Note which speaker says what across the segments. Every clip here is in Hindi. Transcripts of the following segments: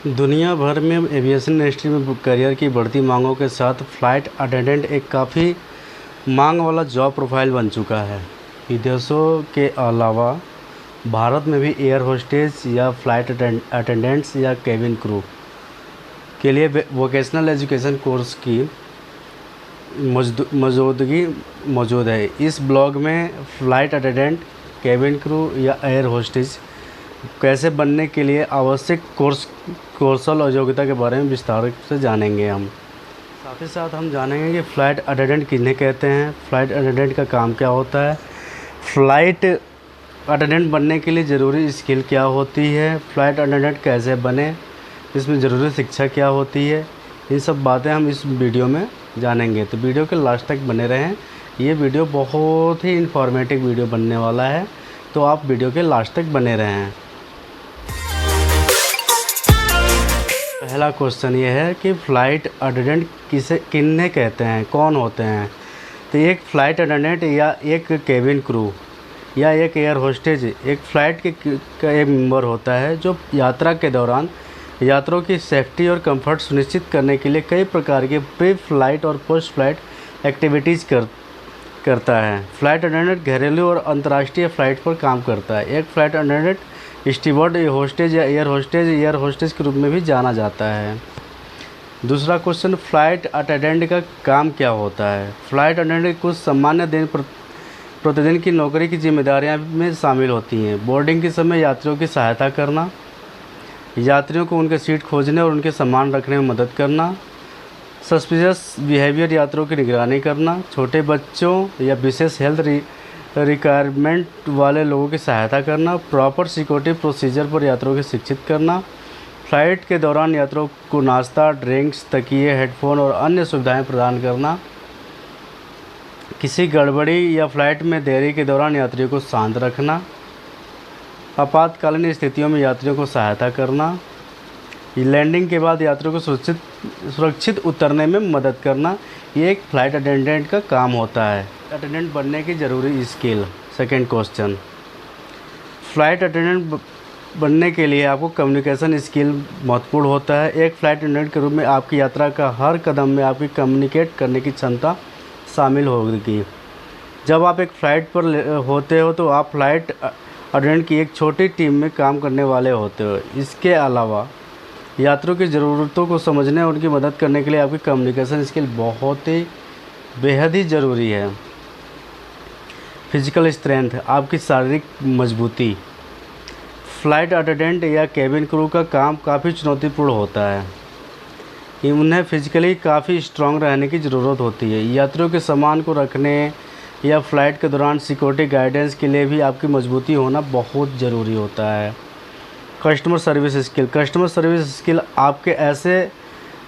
Speaker 1: दुनिया भर में एविएशन इंडस्ट्री में करियर की बढ़ती मांगों के साथ फ़्लाइट अटेंडेंट एक काफ़ी मांग वाला जॉब प्रोफाइल बन चुका है। विदेशों के अलावा भारत में भी एयर होस्टेस या फ़्लाइट अटेंडेंट्स या केबिन क्रू के लिए वोकेशनल एजुकेशन कोर्स की मौजूदगी मौजूद है। इस ब्लॉग में फ़्लाइट अटेंडेंट, केबिन क्रू या एयर होस्टेस कैसे बनने के लिए आवश्यक कौशल और योग्यता के बारे में विस्तार से जानेंगे हम। साथ ही साथ हम जानेंगे कि फ़्लाइट अटेंडेंट किन्हें कहते हैं, फ़्लाइट अटेंडेंट का काम क्या होता है, फ़्लाइट अटेंडेंट बनने के लिए ज़रूरी स्किल क्या होती है, फ़्लाइट अटेंडेंट कैसे बने, इसमें ज़रूरी शिक्षा क्या होती है। ये सब बातें हम इस वीडियो में जानेंगे, तो वीडियो के लास्ट तक बने रहें। ये वीडियो बहुत ही इन्फॉर्मेटिव वीडियो बनने वाला है, तो आप वीडियो के लास्ट तक बने रहें। पहला क्वेश्चन ये है कि फ़्लाइट अटेंडेंट किन्हें कहते हैं, कौन होते हैं। तो एक फ़्लाइट अटेंडेंट या एक केबिन क्रू या एक एयर होस्टेज एक फ़्लाइट का एक मेंबर होता है जो यात्रा के दौरान यात्रियों की सेफ्टी और कंफर्ट सुनिश्चित करने के लिए कई प्रकार के प्री फ़्लाइट और पोस्ट फ़्लाइट एक्टिविटीज़ करता है। फ़्लाइट अटेंडेंट घरेलू और अंतर्राष्ट्रीय फ़्लाइट पर काम करता है। एक फ़्लाइट अटेंडेंट स्टीवर्ड होस्टेज या एयर होस्टेज के रूप में भी जाना जाता है। दूसरा क्वेश्चन, फ़्लाइट अटेंडेंट का काम क्या होता है। फ़्लाइट अटेंडेंट कुछ सामान्य दिन प्रतिदिन की नौकरी की जिम्मेदारियां में शामिल होती हैं। बोर्डिंग के समय यात्रियों की सहायता करना, यात्रियों को उनके सीट खोजने और उनके सामान रखने में मदद करना, सस्पिशियस बिहेवियर यात्रियों की निगरानी करना, छोटे बच्चों या विशेष हेल्थ रिक्वायरमेंट वाले लोगों की सहायता करना, प्रॉपर सिक्योरिटी प्रोसीजर पर यात्रियों को शिक्षित करना, फ़्लाइट के दौरान यात्रियों को नाश्ता, ड्रिंक्स, तकिए, हेडफोन और अन्य सुविधाएं प्रदान करना, किसी गड़बड़ी या फ़्लाइट में देरी के दौरान यात्रियों को शांत रखना, आपातकालीन स्थितियों में यात्रियों को सहायता करना, लैंडिंग के बाद यात्रियों को सुरक्षित उतरने में मदद करना। ये एक फ़्लाइट अटेंडेंट का काम होता है। अटेंडेंट बनने की ज़रूरी skill. Second question, flight attendant बनने के लिए आपको कम्युनिकेशन स्किल महत्वपूर्ण होता है। एक फ़्लाइट अटेंडेंट के रूप में आपकी यात्रा का हर कदम में आपकी कम्युनिकेट करने की क्षमता शामिल होगी। जब आप एक फ़्लाइट पर होते हो तो आप फ़्लाइट अटेंडेंट की एक छोटी टीम में काम करने वाले होते हो। इसके अलावा यात्रियों की ज़रूरतों को समझने और उनकी मदद करने के लिए आपकी कम्युनिकेशन स्किल बहुत ही बेहद ही ज़रूरी है। फिजिकल स्ट्रेंथ, आपकी शारीरिक मजबूती। फ़्लाइट अटेंडेंट या केबिन क्रू का काम काफ़ी चुनौतीपूर्ण होता है। उन्हें फिजिकली काफ़ी स्ट्रांग रहने की ज़रूरत होती है। यात्रियों के सामान को रखने या फ़्लाइट के दौरान सिक्योरिटी गाइडेंस के लिए भी आपकी मजबूती होना बहुत ज़रूरी होता है। कस्टमर सर्विस स्किल आपके ऐसे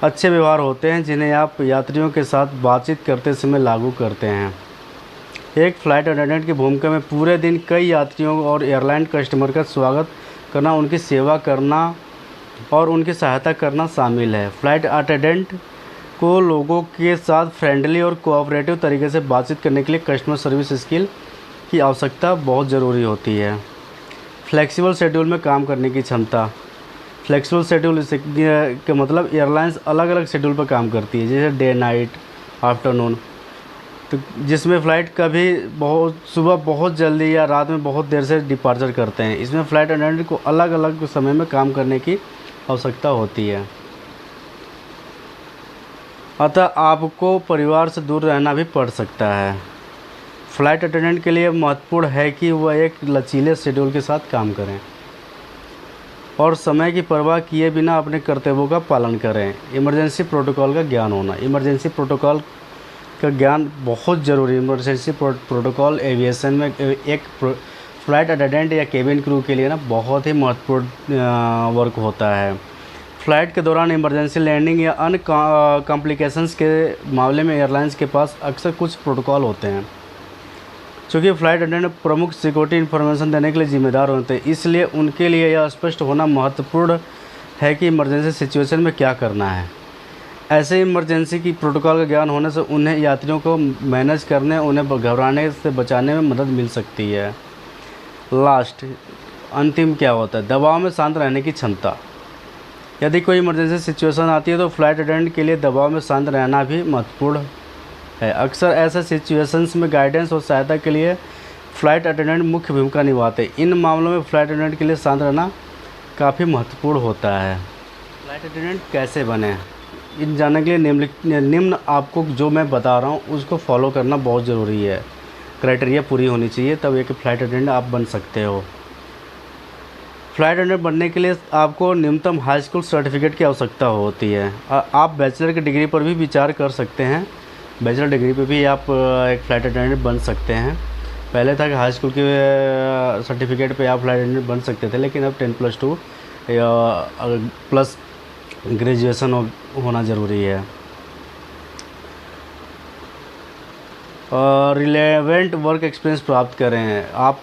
Speaker 1: अच्छे व्यवहार होते हैं जिन्हें आप यात्रियों के साथ बातचीत करते समय लागू करते हैं। एक फ़्लाइट अटेंडेंट की भूमिका में पूरे दिन कई यात्रियों और एयरलाइन कस्टमर का स्वागत करना, उनकी सेवा करना और उनकी सहायता करना शामिल है। फ़्लाइट अटेंडेंट को लोगों के साथ फ्रेंडली और कोऑपरेटिव तरीके से बातचीत करने के लिए कस्टमर सर्विस स्किल की आवश्यकता बहुत ज़रूरी होती है। फ्लेक्सिबल शेड्यूल में काम करने की क्षमता। फ्लेक्सिबल शेड्यूल का मतलब एयरलाइंस अलग अलग शेड्यूल पर काम करती है, जैसे डे, नाइट, आफ्टरनून, तो जिसमें फ़्लाइट कभी सुबह बहुत जल्दी या रात में बहुत देर से डिपार्चर करते हैं। इसमें फ़्लाइट अटेंडेंट को अलग अलग समय में काम करने की आवश्यकता होती है। अतः आपको परिवार से दूर रहना भी पड़ सकता है। फ़्लाइट अटेंडेंट के लिए महत्वपूर्ण है कि वह एक लचीले शेड्यूल के साथ काम करें और समय की परवाह किए बिना अपने कर्तव्यों का पालन करें। इमरजेंसी प्रोटोकॉल का ज्ञान होना। इमरजेंसी प्रोटोकॉल का ज्ञान बहुत ज़रूरी है। इमरजेंसी प्रोटोकॉल एविएशन में एक फ़्लाइट अटेंडेंट या केबिन क्रू के लिए बहुत ही महत्वपूर्ण वर्क होता है। फ़्लाइट के दौरान इमरजेंसी लैंडिंग या अन्य कॉम्प्लिकेशंस के मामले में एयरलाइंस के पास अक्सर कुछ प्रोटोकॉल होते हैं। चूँकि फ़्लाइट अटेंडेंट प्रमुख सिक्योरिटी इन्फॉर्मेशन देने के लिए जिम्मेदार होते हैं, इसलिए उनके लिए यह स्पष्ट होना महत्वपूर्ण है कि इमरजेंसी सिचुएशन में क्या करना है। ऐसे इमरजेंसी की प्रोटोकॉल का ज्ञान होने से उन्हें यात्रियों को मैनेज करने, उन्हें घबराने से बचाने में मदद मिल सकती है। लास्ट अंतिम क्या होता है, दबाव में शांत रहने की क्षमता। यदि कोई इमरजेंसी सिचुएशन आती है तो फ्लाइट अटेंडेंट के लिए दबाव में शांत रहना भी महत्वपूर्ण है। अक्सर ऐसे सिचुएशंस में गाइडेंस और सहायता के लिए फ़्लाइट अटेंडेंट मुख्य भूमिका निभाते हैं। इन मामलों में फ़्लाइट अटेंडेंट के लिए शांत रहना काफ़ी महत्वपूर्ण होता है। फ़्लाइट अटेंडेंट कैसे बने, इन जानने के लिए निम्न आपको जो मैं बता रहा हूँ उसको फॉलो करना बहुत ज़रूरी है। क्राइटेरिया पूरी होनी चाहिए तब एक फ़्लाइट अटेंडेंट आप बन सकते हो। फ़्लाइट अटेंडेंट बनने के लिए आपको न्यूनतम हाई स्कूल सर्टिफिकेट की आवश्यकता होती है। आप बैचलर की डिग्री पर भी विचार कर सकते हैं। बैचलर डिग्री पे भी आप एक फ़्लाइट अटेंडेंट बन सकते हैं। पहले था कि हाई स्कूल के सर्टिफिकेट पे आप फ़्लाइट अटेंडेंट बन सकते थे, लेकिन अब 10+2 या प्लस ग्रेजुएशन होना ज़रूरी है। रिलेवेंट वर्क एक्सपीरियंस प्राप्त करें। आप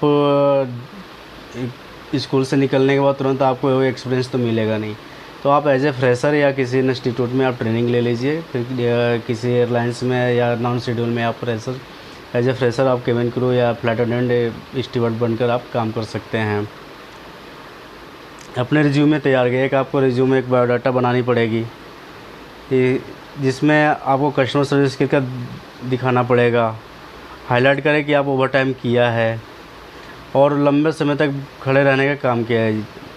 Speaker 1: स्कूल से निकलने के बाद तुरंत आपको एक्सपीरियंस तो मिलेगा नहीं, तो आप एज ए फ्रेशर या किसी इंस्टीट्यूट में आप ट्रेनिंग ले लीजिए। फिर किसी एयरलाइंस में या नॉन शेड्यूल में आप एज ए फ्रेशर आप केबिन क्रू या फ्लाइट अटेंडेंट स्टीवर्ड बनकर आप काम कर सकते हैं। अपने रिज्यूमे तैयार किए। एक आपको रिज्यूमे एक बायोडाटा बनानी पड़ेगी जिसमें आपको कस्टमर सर्विस स्किल का दिखाना पड़ेगा। हाईलाइट करें कि आप ओवर टाइम किया है और लंबे समय तक खड़े रहने का काम किया है,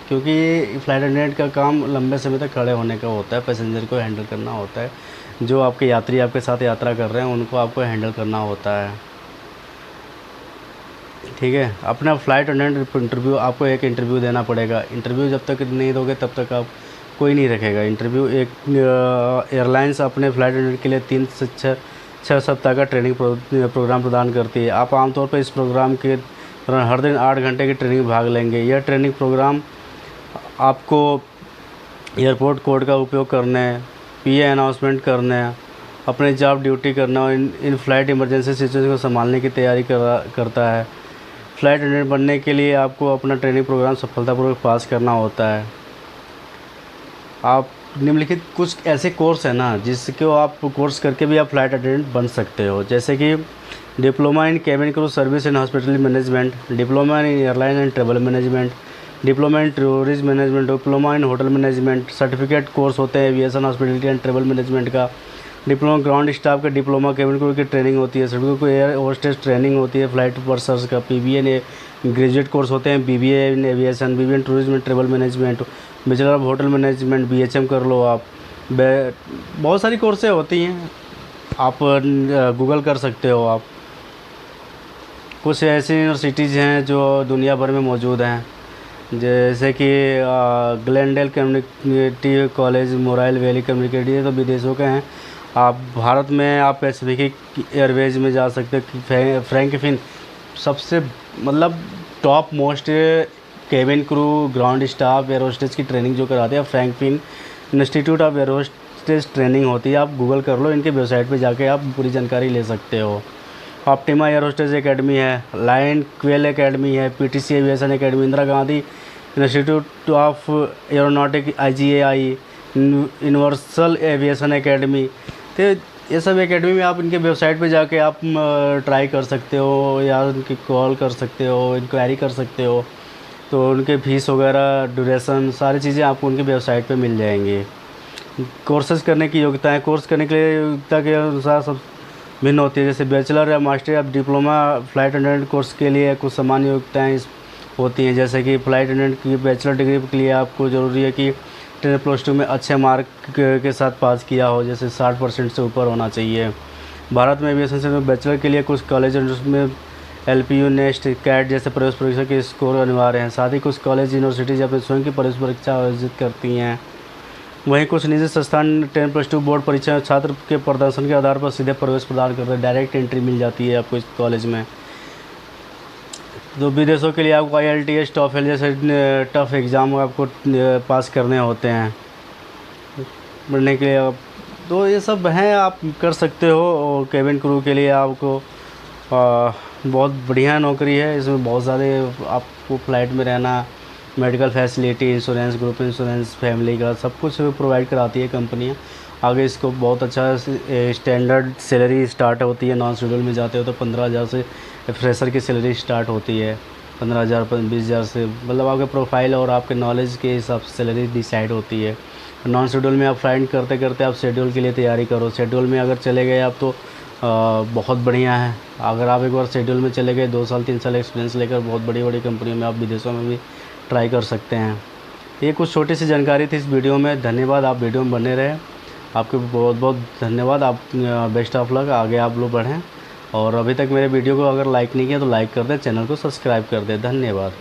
Speaker 1: क्योंकि फ़्लाइट अटेंडेंट का काम लंबे समय तक खड़े होने का होता है। पैसेंजर को हैंडल करना होता है, जो आपके यात्री आपके साथ यात्रा कर रहे हैं उनको आपको हैंडल करना होता है। ठीक है। अपना फ़्लाइट अटेंडेंट इंटरव्यू, आपको एक इंटरव्यू देना पड़ेगा। इंटरव्यू जब तक नहीं दोगे तब तक आप कोई नहीं रखेगा। इंटरव्यू एक एयरलाइंस अपने फ़्लाइट अटेंडेंट के लिए 3 से 6 सप्ताह का ट्रेनिंग प्रोग्राम प्रदान करती है। आप आमतौर पर इस प्रोग्राम के दौरान हर दिन 8 घंटे की ट्रेनिंग भाग लेंगे। यह ट्रेनिंग प्रोग्राम आपको एयरपोर्ट कोड का उपयोग करने, पीए अनाउंसमेंट करने, अपने जॉब ड्यूटी करना और इन फ़्लाइट इमरजेंसी सिचुएशन को संभालने की तैयारी करता है। फ़्लाइट अटेंडेंट बनने के लिए आपको अपना ट्रेनिंग प्रोग्राम सफलतापूर्वक पास करना होता है। आप निम्नलिखित कुछ ऐसे कोर्स हैं ना जिसको आप कोर्स करके भी आप फ़्लाइट अटेंडेंट बन सकते हो, जैसे कि diploma in cabin crew service and hospital management, diploma in airline and travel management, diploma in tourism management, diploma in hotel management. Certificate course होते हैं aviation hospitality and travel management का। डिप्लोमा ग्राउंड स्टाफ का डिप्लोमा केबिन क्रू की ट्रेनिंग होती है। सर्टिफिकेट को एयर होस्टेस ट्रेनिंग होती है। फ्लाइट पर्सर्स का पीबीए ने ग्रेजुएट कोर्स होते हैं। BBA in aviation, BBA in tourism and travel management, bachelor of hotel management, BHM कर लो आप। बहुत सारी कोर्सें होती हैं, आप गूगल कर सकते हो। आप कुछ ऐसी यूनिवर्सिटीज़ हैं जो दुनिया भर में मौजूद हैं, जैसे कि Glendale community college, morale valley community, ये तो विदेशों के हैं। आप भारत में आप पैसिफिक एयरवेज में जा सकते हैं। फ्रैंकफिन सबसे मतलब top most cabin crew ground staff air hostess की ट्रेनिंग जो कराते हैं Frankfinn institute of air hostess training होती है। आप गूगल कर लो, इनके वेबसाइट पे जाके आप पूरी जानकारी ले सकते हो। ऑप्टिमा एयर होस्टेस एकेडमी है, लायन क्वेल एकेडमी है, PTC aviation academy, Indira Gandhi institute of aeronautic IGAI, universal aviation academy. तो ये सब एकेडमी में आप इनके वेबसाइट पे जाके आप ट्राई कर सकते हो या उनकी कॉल कर सकते हो, इंक्वायरी कर सकते हो। तो उनके फ़ीस वगैरह, ड्यूरेशन, सारी चीज़ें आपको उनकी वेबसाइट पे मिल जाएंगी। कोर्सेज़ करने की योग्यताएँ, कोर्स करने के लिए योग्यता के अनुसार सब भिन्न होती है। जैसे बैचलर या मास्टर या डिप्लोमा फ़्लाइट अटेंडेंट कोर्स के लिए कुछ सामान्य योग्यताएँ होती हैं, जैसे कि फ़्लाइट अटेंडेंट की बैचलर डिग्री के लिए आपको ज़रूरी है कि 10+2 में अच्छे मार्क के साथ पास किया हो, जैसे 60% से ऊपर होना चाहिए। भारत में एविएशन से बैचलर के लिए कुछ कॉलेज में LPU, नेस्ट, कैट जैसे प्रवेश परीक्षा के स्कोर अनिवार्य हैं। साथ ही कुछ कॉलेज यूनिवर्सिटीज अपने स्वयं की प्रवेश परीक्षा आयोजित करती हैं। वहीं कुछ निजी संस्थान 10+2 बोर्ड परीक्षा छात्र के प्रदर्शन के आधार पर सीधे प्रवेश प्रदान करते हैं। डायरेक्ट एंट्री मिल जाती है आपको इस कॉलेज में। तो विदेशों के लिए आपको IELTS, TOEFL जैसे टफ एग्ज़ाम आपको पास करने होते हैं बढ़ने के लिए। तो ये सब हैं, आप कर सकते हो। और केबिन क्रू के लिए आपको बहुत बढ़िया नौकरी है। इसमें बहुत सारे आपको फ़्लाइट में रहना, medical facility, insurance, group insurance, family का सब कुछ प्रोवाइड कराती है कंपनियाँ। आगे इसको बहुत अच्छा स्टैंडर्ड सैलरी स्टार्ट होती है। नॉन शेड्यूल में जाते हो तो 15,000 से फ्रेशर की सैलरी स्टार्ट होती है। 15,000 20,000 से, मतलब आपके प्रोफाइल और आपके नॉलेज के हिसाब से सैलरी डिसाइड होती है। नॉन शेड्यूल में आप फ्लाइट करते करते आप शेड्यूल के लिए तैयारी करो। शेड्यूल में अगर चले गए आप तो बहुत बढ़िया है। अगर आप एक बार शेड्यूल में चले गए 2 साल 3 साल एक्सपीरियंस लेकर बहुत बड़ी बड़ी कंपनियों में आप विदेशों में भी ट्राई कर सकते हैं। ये कुछ छोटी सी जानकारी थी इस वीडियो में। धन्यवाद, आप वीडियो में बने रहें। आपके बहुत बहुत धन्यवाद। आप बेस्ट ऑफ लक, आगे आप लोग बढ़ें। और अभी तक मेरे वीडियो को अगर लाइक नहीं किया तो लाइक कर दें, चैनल को सब्सक्राइब कर दें। धन्यवाद।